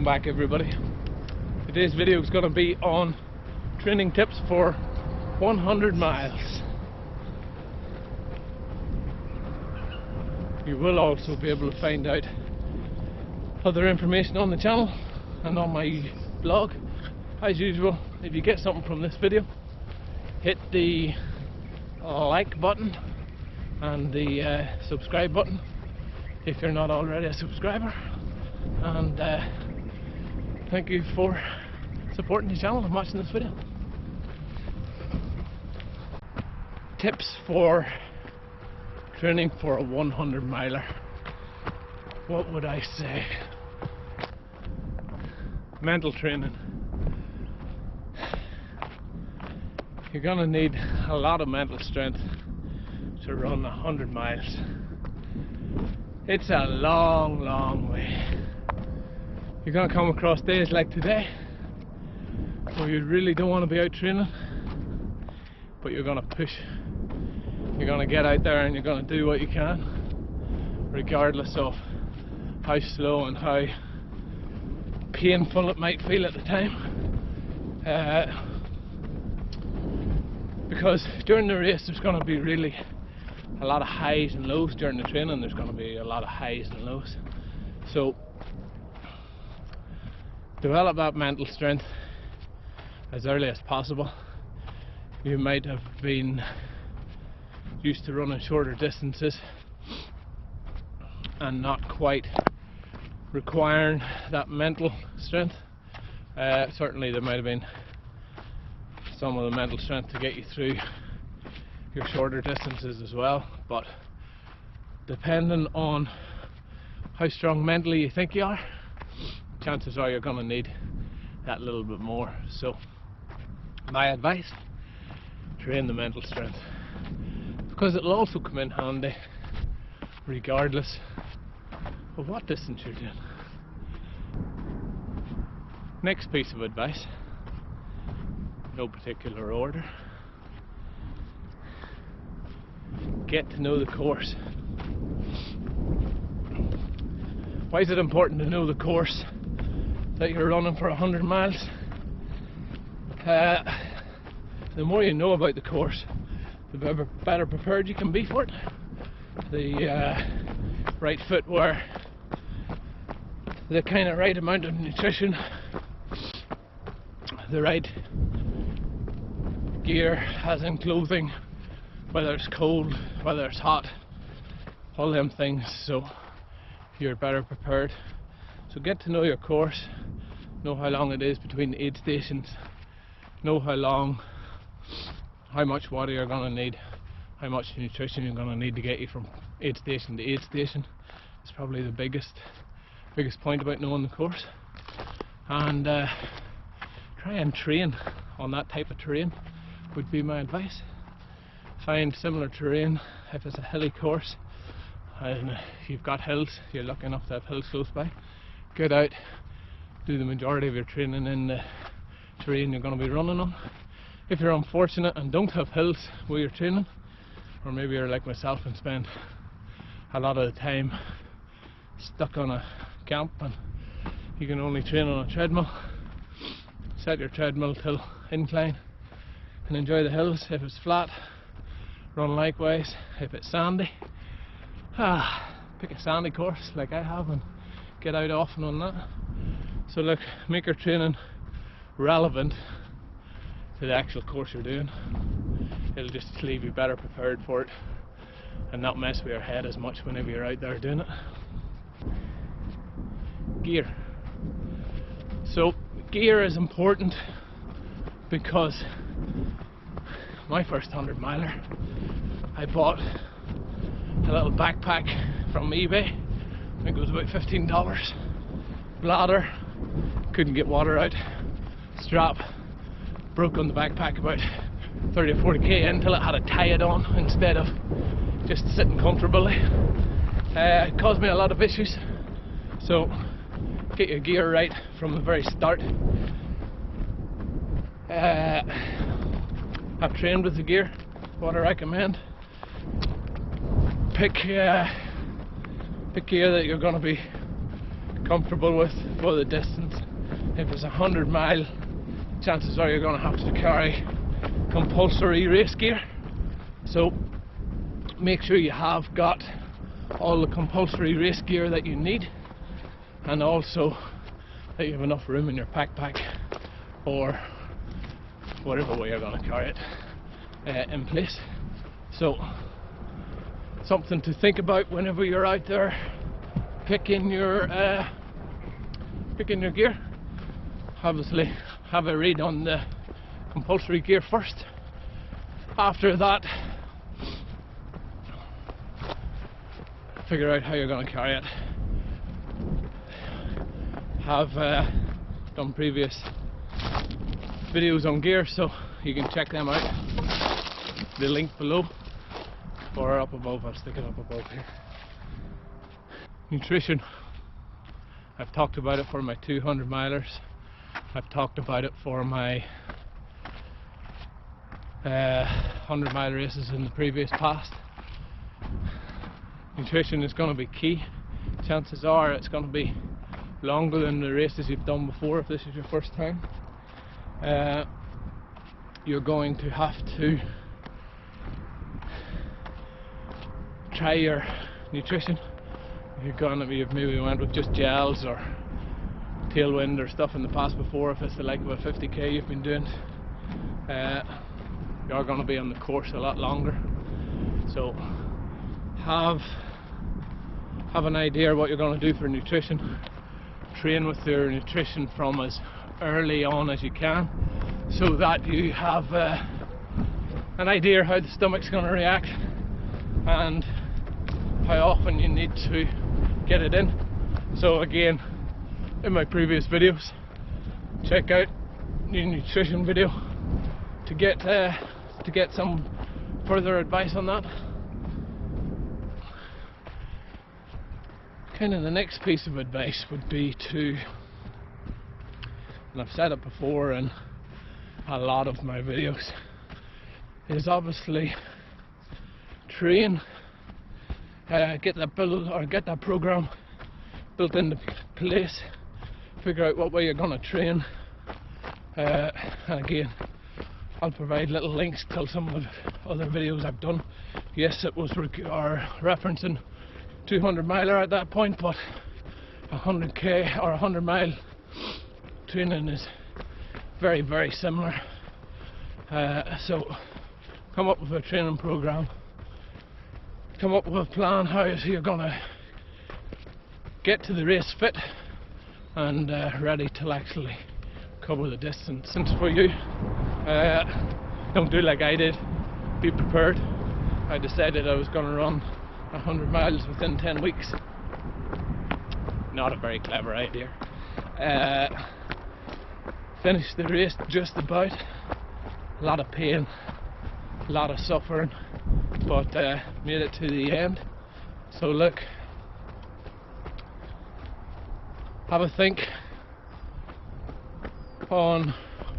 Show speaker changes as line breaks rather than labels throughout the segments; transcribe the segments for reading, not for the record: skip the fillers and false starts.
back, everybody. Today's video is going to be on training tips for 100 miles. You will also be able to find out other information on the channel and on my blog. As usual, if you get something from this video, hit the like button and the subscribe button if you're not already a subscriber, and thank you for supporting the channel and watching this video. Tips for training for a 100 miler. What would I say? Mental training. You're gonna need a lot of mental strength to run 100 miles. It's a long way. You're gonna come across days like today where you really don't want to be out training, but you're gonna push. You're gonna get out there and you're gonna do what you can, regardless of how slow and how painful it might feel at the time. Because during the race there's going to be really a lot of highs and lows. During the training there's going to be a lot of highs and lows, so develop that mental strength as early as possible. You might have been used to running shorter distances and not quite requiring that mental strength. Certainly there might have been some of the mental strength to get you through your shorter distances as well, but depending on how strong mentally you think you are, chances are you're going to need that little bit more. So my advice, train the mental strength, because it'll also come in handy regardless of what distance you're doing. Next piece of advice, no particular order, get to know the course. Why is it important to know the course that you're running for 100 miles? The more you know about the course, the better prepared you can be for it. The right footwear, the kind of right amount of nutrition, the right gear, as in clothing, whether it's cold, whether it's hot, all them things, so you're better prepared. So get to know your course, know how long it is between the aid stations, know how much water you're going to need, how much nutrition you're going to need to get you from aid station to aid station. It's probably the biggest point about knowing the course. And try and train on that type of terrain would be my advice. Find similar terrain. If it's a hilly course and you've got hills, you're lucky enough to have hills close by, get out, do the majority of your training in the terrain you're going to be running on. If you're unfortunate and don't have hills where you're training, or maybe you're like myself and spend a lot of the time stuck on a camp and you can only train on a treadmill, set your treadmill till incline and enjoy the hills. If it's flat, run likewise. If it's sandy, pick a sandy course like I have and get out often on that. So look, make your training relevant to the actual course you're doing. It'll just leave you better prepared for it and not mess with your head as much whenever you're out there doing it. Gear. So gear is important because my first 100 miler, I bought a little backpack from eBay. I think it was about $15. Bladder, couldn't get water out. Strap broke on the backpack about 30 or 40 k until it had to tie it on instead of just sitting comfortably. It caused me a lot of issues. So get your gear right from the very start. I've trained with the gear, what I recommend. Pick gear that you're going to be comfortable with for the distance. If it's 100 mile, chances are you're going to have to carry compulsory race gear, so make sure you have got all the compulsory race gear that you need, and also that you have enough room in your backpack or whatever way you're going to carry it in place. So something to think about whenever you're out there picking your gear. Obviously have a read on the compulsory gear first. After that, figure out how you're going to carry it. Have done previous videos on gear, so you can check them out. The link below or up above. I'll stick it up above here. Nutrition. I've talked about it for my 200 milers. I've talked about it for my 100 mile races in the previous past. Nutrition is going to be key. Chances are it's going to be longer than the races you've done before if this is your first time. You're going to have to try your nutrition. If you've maybe went with just gels or tailwind or stuff in the past before, if it's the like of a 50k you've been doing, you're going to be on the course a lot longer. So have an idea what you're going to do for nutrition. Train with your nutrition from as early on as you can, so that you have an idea how the stomach's going to react and how often you need to get it in. So again, in my previous videos, check out the nutrition video to get some further advice on that. Kind of the next piece of advice would be to, and I've said it before in a lot of my videos, is obviously train, get that program built into place, figure out what way you're going to train, and again, I'll provide little links to some of the other videos I've done. Yes, it was referencing 200 miler at that point, but 100k or 100 mile training is very, very similar. So come up with a training program, come up with a plan how you're gonna get to the race fit and ready to actually cover the distance. Since for you, don't do like I did, be prepared. I decided I was going to run 100 miles within 10 weeks. Not a very clever idea. Finished the race just about. A lot of pain, a lot of suffering, but made it to the end. So look, have a think on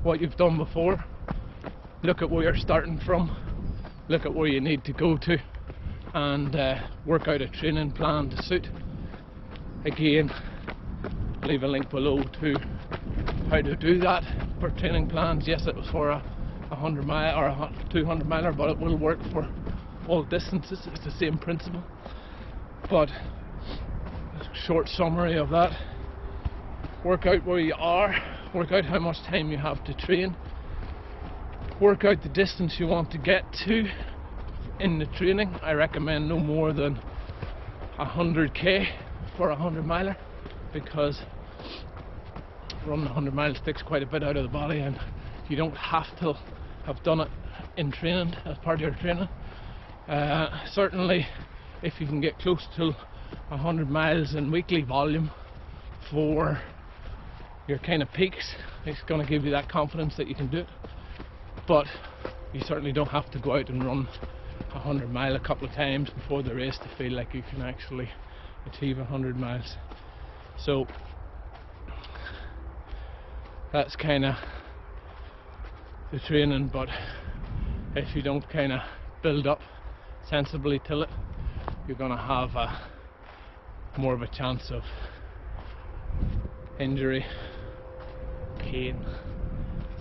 what you've done before. Look at where you're starting from. Look at where you need to go to, and work out a training plan to suit. Again, leave a link below to how to do that for training plans. Yes, it was for a 100 mile or a 200 miler, but it will work for all distances. It's the same principle. But a short summary of that: work out where you are, work out how much time you have to train, work out the distance you want to get to in the training. I recommend no more than 100k for a 100 miler, because running 100 miles takes quite a bit out of the body, and you don't have to have done it in training as part of your training. Certainly if you can get close to 100 miles in weekly volume for your kind of peaks, it's going to give you that confidence that you can do it. But you certainly don't have to go out and run 100 mile a couple of times before the race to feel like you can actually achieve 100 miles. So that's kind of the training, but if you don't kind of build up sensibly till it, you're going to have more of a chance of injury, pain,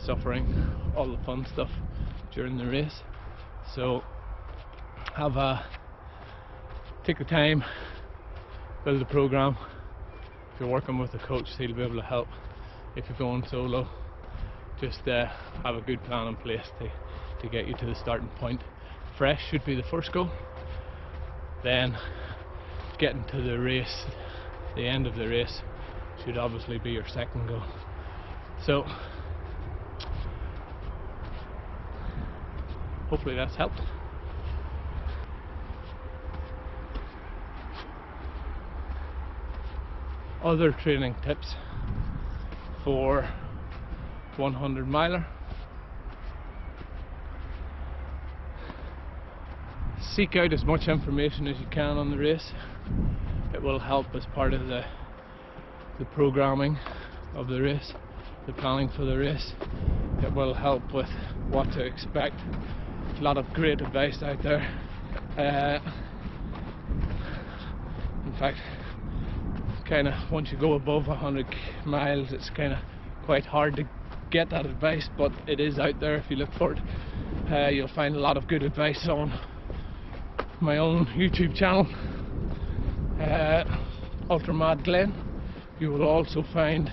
suffering, all the fun stuff during the race. So take the time, build a program. If you're working with a coach, he'll be able to help. If you're going solo, just have a good plan in place to get you to the starting point. Fresh should be the first goal, then getting to the race, the end of the race, should obviously be your second goal. So hopefully that's helped. Other training tips for 100 miler: seek out as much information as you can on the race. It will help as part of the programming of the race, the planning for the race. It will help with what to expect. A lot of great advice out there. In fact, kind of once you go above 100 miles, it's kind of quite hard to get that advice, but it is out there if you look for it. You'll find a lot of good advice on my own YouTube channel, Ultramad Glen. You will also find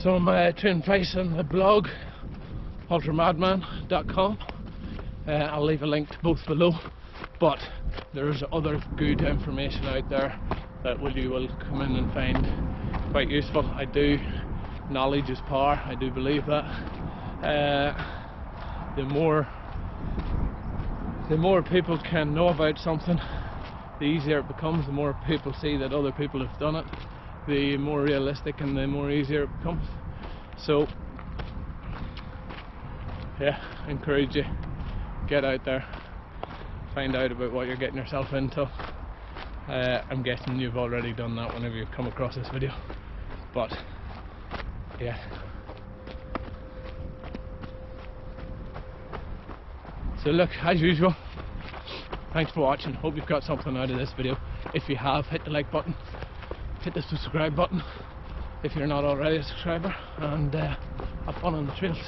some training advice on the blog, ultramadman.com. I'll leave a link to both below, but there's other good information out there that you will come in and find quite useful. Knowledge is power, I do believe that. The more people can know about something, the easier it becomes. The more people see that other people have done it, the more realistic and the more easier it becomes. So yeah, I encourage you, get out there, find out about what you're getting yourself into. I'm guessing you've already done that whenever you've come across this video, but yeah. So look, as usual, thanks for watching. Hope you've got something out of this video. If you have, hit the like button, hit the subscribe button if you're not already a subscriber, and have fun on the trails.